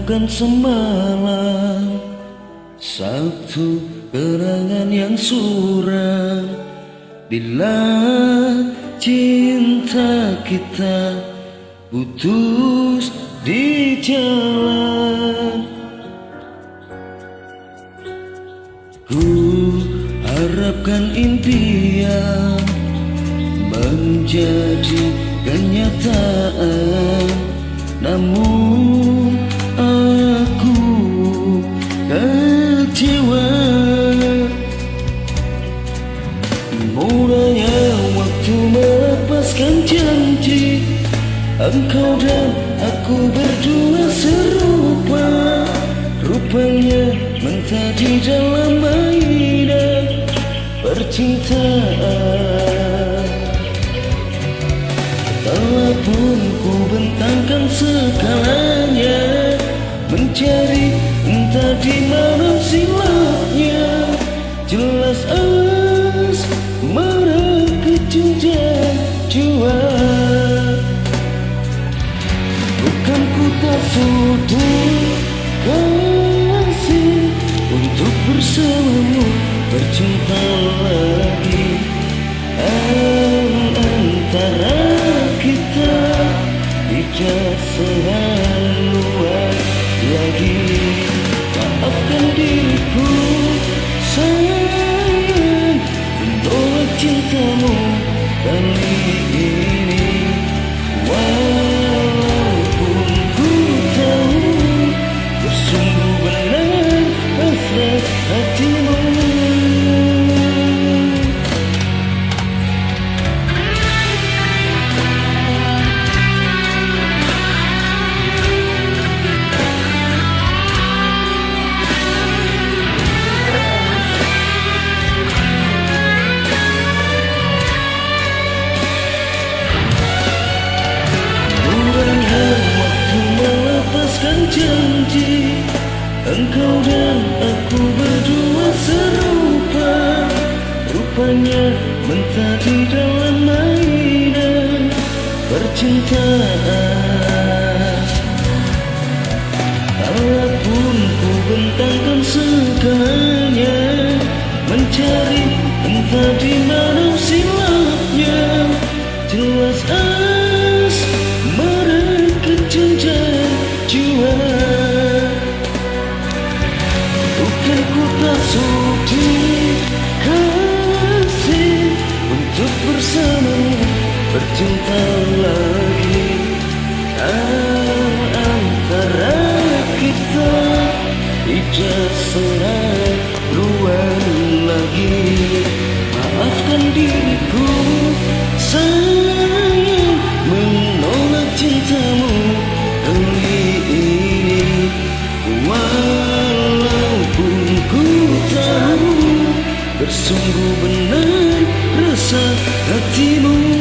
harapkan semalam satu kenangan yang suram. Bila cinta kita putus di jalan, ku harapkan impian menjadi kenyataan. Namun aku kecewa. Mulanya waktu melepaskan janji, engkau dan aku berdua serupa. Rupanya menjadi dalam mainan percintaan. Walaupun ku bentangkan segalanya, mencari entah di mana silapnya, jelas asmara kecunjang jua. Bukan ku tak sudi kasih untuk bersamamu bercinta lagi. Antara kita tidak sehaluan lagi. Maafkan diriku sayang, menolak cintamu kali ini. Walaupun ku tahu bersungguh benar hasrat hatimu. Janji, engkau dan aku berdua serupa. Rupanya menjadi dalam mainan percintaan. Walaupun ku bentangkan segalanya, mencari entah di mana silapnya, jelas asmara kecunjang jiwa. Bukan ku tak sudi kasih untuk bersamamu bercinta lagi. Antara kita tidak sehaluan lagi. Maafkan diriku sayang, menolak cintamu kali ini. Walaupun ku tahu bersungguh benar rasa hatimu.